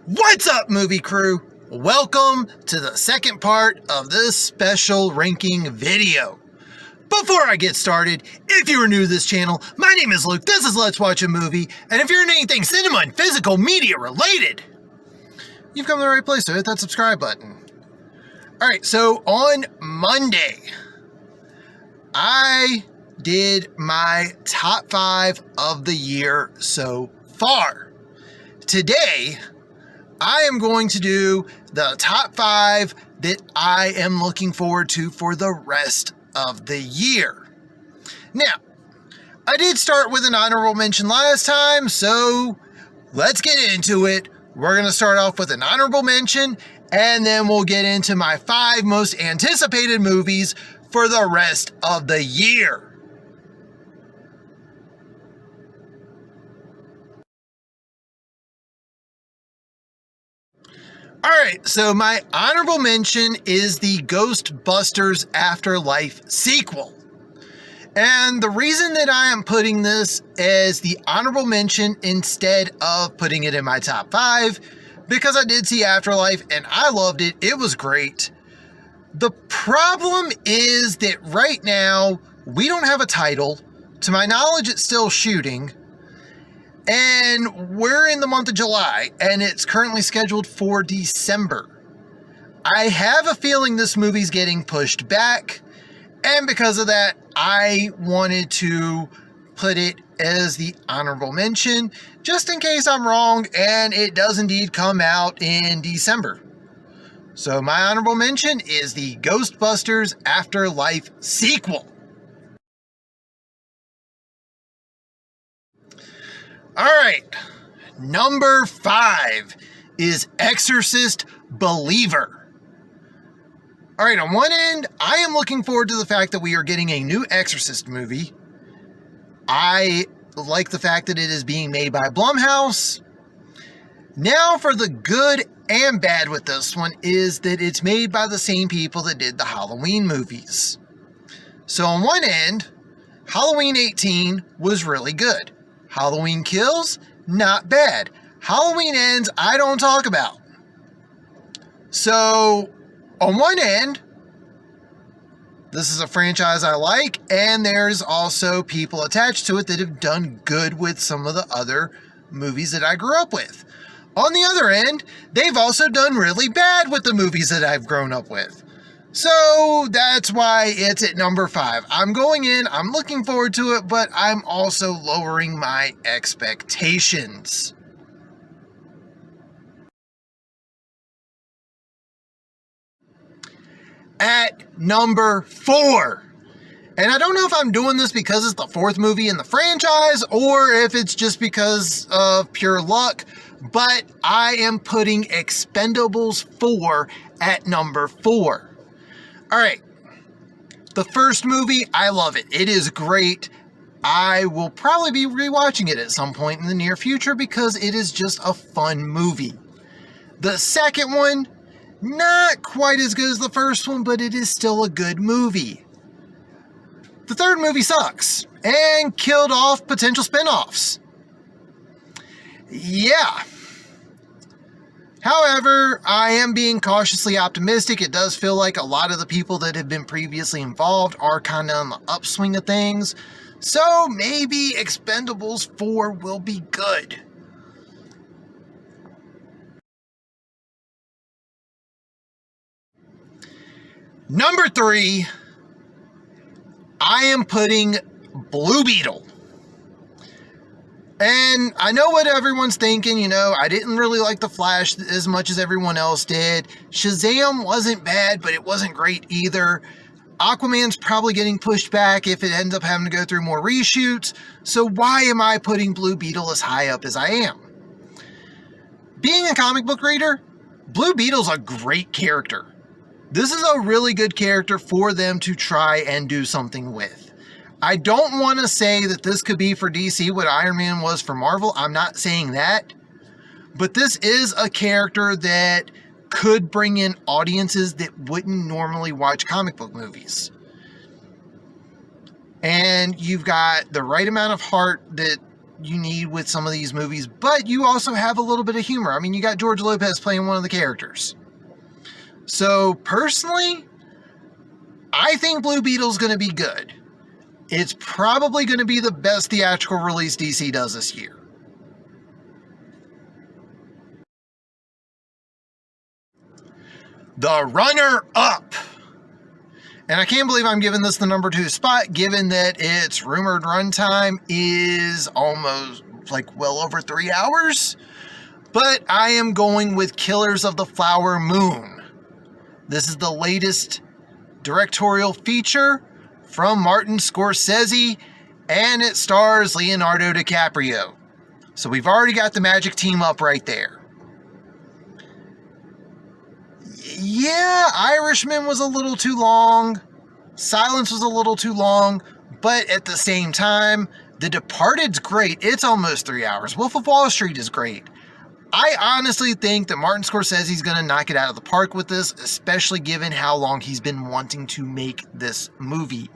What's up, movie crew? Welcome to the second part of this special ranking video. Before I get started, if you are new to this channel, my name is Luke, this is Let's Watch a Movie, and if you're in anything cinema and physical media related, you've come to the right place, so hit that subscribe button. Alright, so on Monday, I did my top 5 of the year so far. Today, I am going to do the top 5 that I am looking forward to for the rest of the year. Now, I did start with an honorable mention last time, so let's get into it. We're going to start off with an honorable mention, and then we'll get into my 5 most anticipated movies for the rest of the year. Alright, so my honorable mention is the Ghostbusters Afterlife sequel. And the reason that I am putting this as the honorable mention instead of putting it in my top 5, because I did see Afterlife and I loved it. It was great. The problem is that right now, we don't have a title. To my knowledge, it's still shooting. And we're in the month of July, and it's currently scheduled for December. I have a feeling this movie's getting pushed back, and because of that, I wanted to put it as the honorable mention, just in case I'm wrong, and it does indeed come out in December. So my honorable mention is the Ghostbusters Afterlife sequel. Alright, number 5 is Exorcist Believer. Alright, on one end, I am looking forward to the fact that we are getting a new Exorcist movie. I like the fact that it is being made by Blumhouse. Now for the good and bad with this one is that it's made by the same people that did the Halloween movies. So on one end, Halloween 18 was really good. Halloween Kills, not bad. Halloween Ends, I don't talk about. So, on one end, this is a franchise I like, and there's also people attached to it that have done good with some of the other movies that I grew up with. On the other end, they've also done really bad with the movies that I've grown up with. So that's why it's at number 5. I'm going in, I'm looking forward to it, but I'm also lowering my expectations. At number 4, and I don't know if I'm doing this because it's the 4th movie in the franchise or if it's just because of pure luck, but I am putting Expendables 4 at number 4. Alright, the first movie, I love it. It is great. I will probably be rewatching it at some point in the near future because it is just a fun movie. The second one, not quite as good as the first one, but it is still a good movie. The third movie sucks and killed off potential spin-offs. Yeah. However, I am being cautiously optimistic. It does feel like a lot of the people that have been previously involved are kind of on the upswing of things. So maybe Expendables 4 will be good. Number 3, I am putting Blue Beetle. And I know what everyone's thinking, I didn't really like The Flash as much as everyone else did. Shazam wasn't bad, but it wasn't great either. Aquaman's probably getting pushed back if it ends up having to go through more reshoots. So why am I putting Blue Beetle as high up as I am? Being a comic book reader, Blue Beetle's a great character. This is a really good character for them to try and do something with. I don't want to say that this could be for DC what Iron Man was for Marvel. I'm not saying that. But this is a character that could bring in audiences that wouldn't normally watch comic book movies. And you've got the right amount of heart that you need with some of these movies, but you also have a little bit of humor. I mean, you got George Lopez playing one of the characters. So personally, I think Blue Beetle's going to be good. It's probably going to be the best theatrical release DC does this year. The runner-up. And I can't believe I'm giving this the number 2 spot, given that its rumored runtime is almost well over 3 hours. But I am going with Killers of the Flower Moon. This is the latest directorial feature from Martin Scorsese, and it stars Leonardo DiCaprio. So we've already got the magic team up right there. Yeah, Irishman was a little too long. Silence was a little too long. But at the same time, The Departed's great. It's almost 3 hours. Wolf of Wall Street is great. I honestly think that Martin Scorsese's going to knock it out of the park with this, especially given how long he's been wanting to make this movie.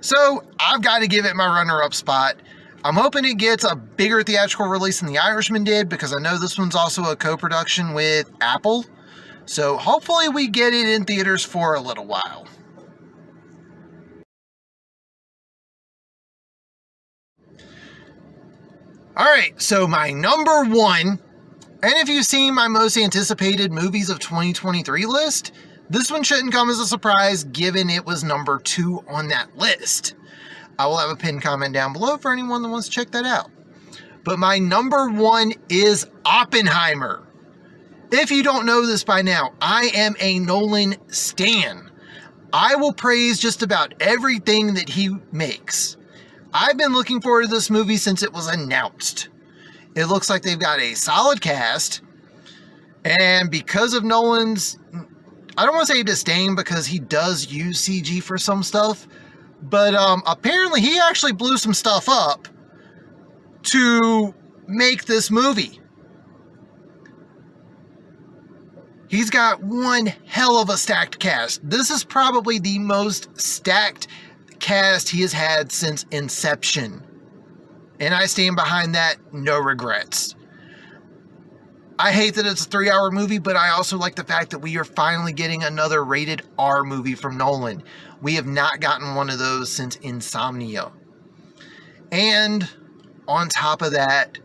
So I've got to give it my runner-up spot. I'm hoping it gets a bigger theatrical release than The Irishman did, because I know this one's also a co-production with Apple. So hopefully we get it in theaters for a little while. Alright, so my number 1, and if you've seen my most anticipated movies of 2023 list, this one shouldn't come as a surprise given it was number 2 on that list. I will have a pinned comment down below for anyone that wants to check that out. But my number 1 is Oppenheimer. If you don't know this by now, I am a Nolan stan. I will praise just about everything that he makes. I've been looking forward to this movie since it was announced. It looks like they've got a solid cast. And because of Nolan's, I don't want to say disdain, because he does use CG for some stuff, but apparently he actually blew some stuff up to make this movie. He's got one hell of a stacked cast. This is probably the most stacked cast he has had since Inception. And I stand behind that, no regrets. I hate that it's a 3-hour movie, but I also like the fact that we are finally getting another rated R movie from Nolan. We have not gotten one of those since Insomnia. And on top of that,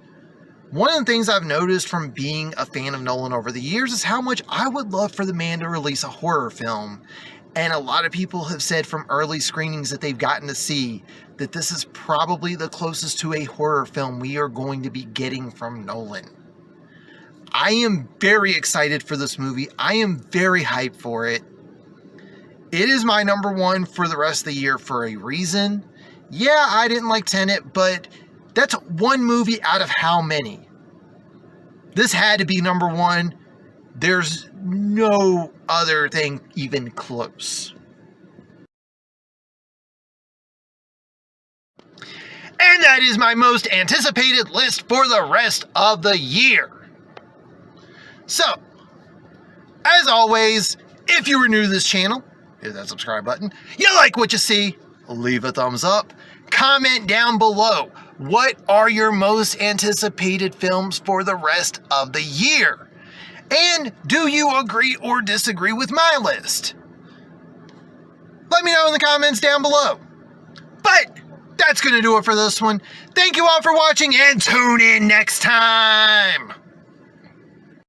one of the things I've noticed from being a fan of Nolan over the years is how much I would love for the man to release a horror film. And a lot of people have said from early screenings that they've gotten to see that this is probably the closest to a horror film we are going to be getting from Nolan. I am very excited for this movie. I am very hyped for it. It is my number 1 for the rest of the year for a reason. Yeah, I didn't like Tenet, but that's one movie out of how many? This had to be number 1. There's no other thing even close. And that is my most anticipated list for the rest of the year. So, as always, if you are new to this channel, hit that subscribe button. You like what you see, leave a thumbs up. Comment down below, what are your most anticipated films for the rest of the year? And do you agree or disagree with my list? Let me know in the comments down below. But that's going to do it for this one. Thank you all for watching, and tune in next time.